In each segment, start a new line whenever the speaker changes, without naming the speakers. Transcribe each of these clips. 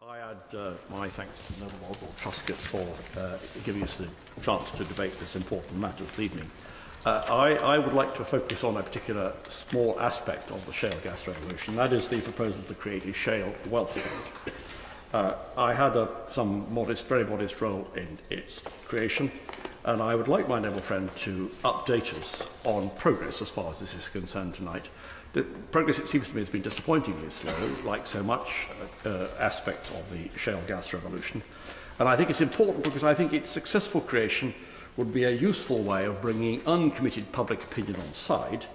I add my thanks to the Noble Lord Truscott for giving us the chance to debate this important matter this evening. I would like to focus on a particular small aspect of the shale gas revolution. That is the proposal to create a shale wealth fund. I had some modest, very modest role in its creation, and I would like my noble friend to update us on progress as far as this is concerned tonight. The progress, it seems to me, has been disappointingly slow, like so much aspects of the shale gas revolution. And I think it's important because I think its successful creation would be a useful way of bringing uncommitted public opinion on side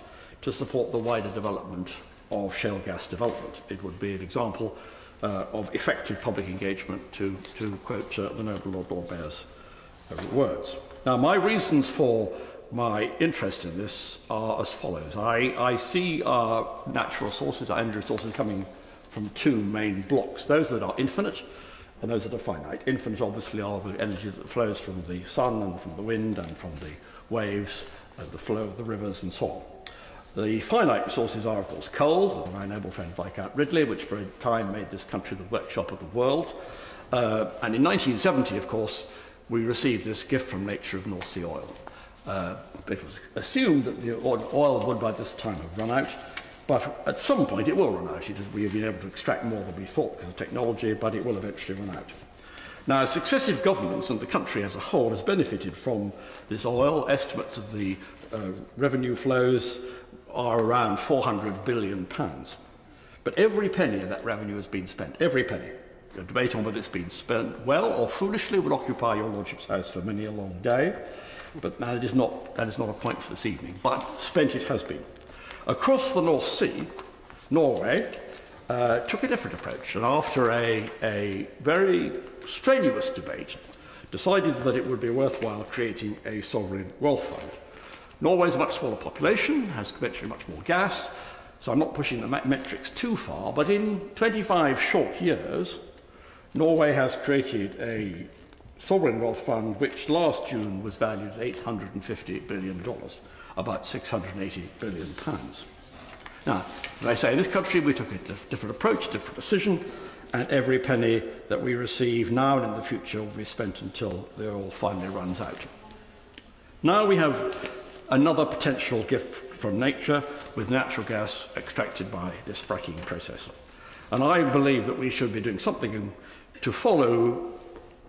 to support the wider development of shale gas development. It would be an example of effective public engagement, to quote the Noble Lord Mayor's words. Now, my reasons for my interest in this are as follows. I see our natural resources, our energy resources, coming from two main blocks, those that are infinite and those that are finite. Infinite, obviously, are the energy that flows from the sun and from the wind and from the waves and the flow of the rivers and so on. The finite resources are, of course, coal, my noble friend Viscount Ridley, which for a time made this country the workshop of the world. And in 1970, of course, we received this gift from nature of North Sea oil. It was assumed that the oil would by this time have run out, but at some point it will run out. We have been able to extract more than we thought because of technology, but it will eventually run out. Now, successive governments and the country as a whole has benefited from this oil. Estimates of the revenue flows are around £400 billion. But every penny of that revenue has been spent, every penny. The debate on whether it's been spent well or foolishly would occupy your Lordship's house for many a long day. But that is not a point for this evening. But spent it has been. Across the North Sea, Norway took a different approach, and after a very strenuous debate, decided that it would be worthwhile creating a sovereign wealth fund. Norway is a much smaller population, has conventionally much more gas, so I'm not pushing the metrics too far, but in 25 short years, Norway has created a sovereign wealth fund which last June was valued at $850 billion, about £680 billion. Now, as I say, in this country we took a different approach, different decision, and every penny that we receive now and in the future will be spent until the oil finally runs out. Now we have another potential gift from nature with natural gas extracted by this fracking process. And I believe that we should be doing something to follow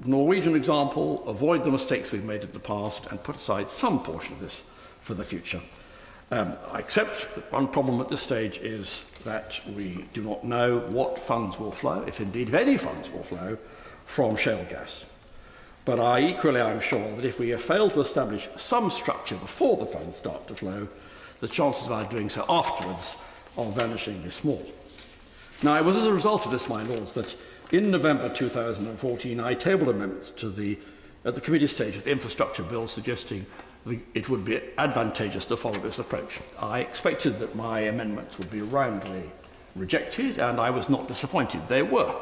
the Norwegian example, avoid the mistakes we've made in the past, and put aside some portion of this for the future. I accept that one problem at this stage is that we do not know what funds will flow, if indeed, if any funds will flow, from shale gas. But I'm sure that if we have failed to establish some structure before the funds start to flow, the chances of our doing so afterwards are vanishingly small. Now, it was as a result of this, my lords, that in November 2014, I tabled amendments at the committee stage of the infrastructure bill suggesting that it would be advantageous to follow this approach. I expected that my amendments would be roundly rejected, and I was not disappointed. They were.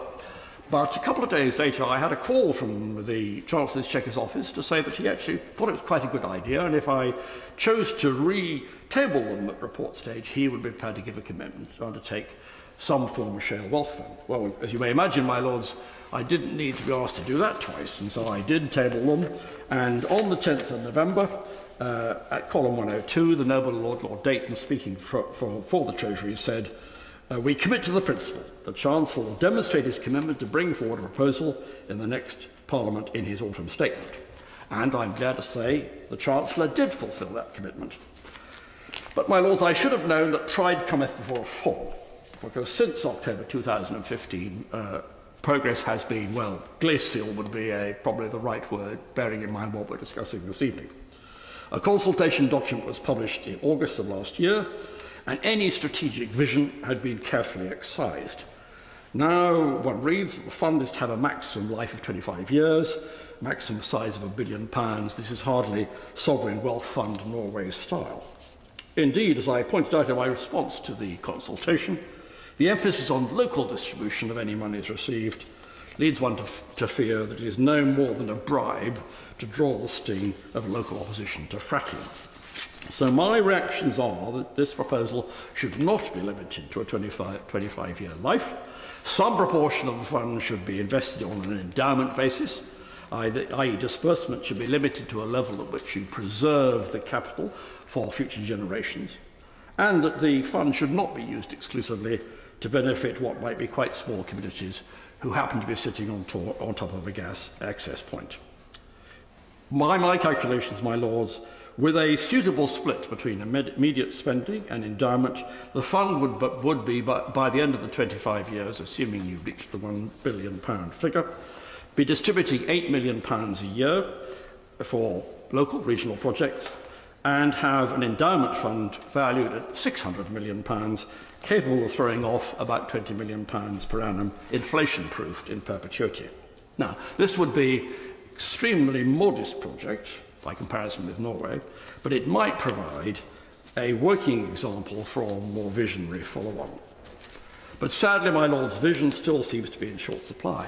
But a couple of days later, I had a call from the Chancellor's Checker's office to say that he actually thought it was quite a good idea, and if I chose to re-table them at report stage, he would be prepared to give a commitment to undertake some form of shale wealth fund. Well, as you may imagine, my lords, I didn't need to be asked to do that twice, and so I did table them. And on the 10th of November, at column 102, the Noble Lord Dayton, speaking for the Treasury, said, "We commit to the principle. The Chancellor will demonstrate his commitment to bring forward a proposal in the next Parliament in his autumn statement." And I'm glad to say the Chancellor did fulfil that commitment. But, my lords, I should have known that pride cometh before a fall, because since October 2015, progress has been, well, glacial would be probably the right word, bearing in mind what we're discussing this evening. A consultation document was published in August of last year, and any strategic vision had been carefully excised. Now one reads that the fund is to have a maximum life of 25 years, maximum size of £1 billion. This is hardly sovereign wealth fund Norway style. Indeed, as I pointed out in my response to the consultation, the emphasis on local distribution of any monies received leads one to fear that it is no more than a bribe to draw the sting of local opposition to fracking. So my reactions are that this proposal should not be limited to a 25-year life. Some proportion of the fund should be invested on an endowment basis, i.e. disbursement should be limited to a level at which you preserve the capital for future generations, and that the fund should not be used exclusively to benefit what might be quite small communities who happen to be sitting on top of a gas access point. By my calculations, my lords, with a suitable split between immediate spending and endowment, the fund would be, by the end of the 25 years, assuming you reach the £1 billion figure, be distributing £8 million a year for local regional projects and have an endowment fund valued at £600 million, capable of throwing off about £20 million per annum, inflation-proofed in perpetuity. Now, this would be an extremely modest project by comparison with Norway, but it might provide a working example for a more visionary follow-on. But sadly, my lord's, vision still seems to be in short supply.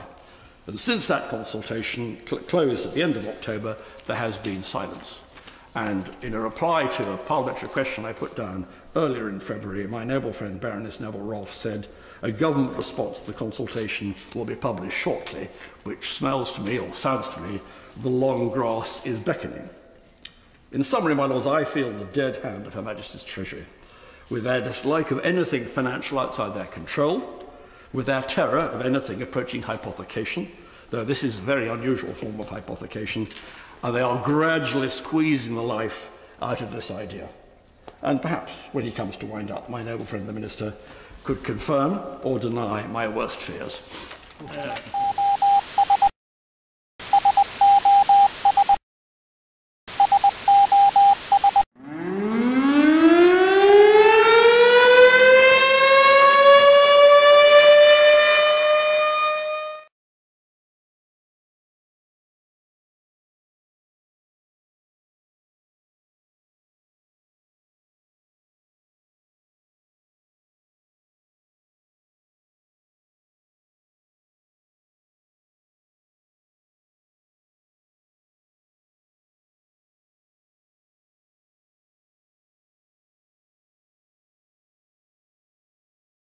And since that consultation closed at the end of October, there has been silence. And in a reply to a parliamentary question I put down earlier in February, my noble friend Baroness Rolfe said, a government response to the consultation will be published shortly, which smells to me, or sounds to me, the long grass is beckoning. In summary, my lords, I feel the dead hand of Her Majesty's Treasury, with their dislike of anything financial outside their control, with their terror of anything approaching hypothecation, though this is a very unusual form of hypothecation, and they are gradually squeezing the life out of this idea. And perhaps, when he comes to wind up, my noble friend the Minister could confirm or deny my worst fears.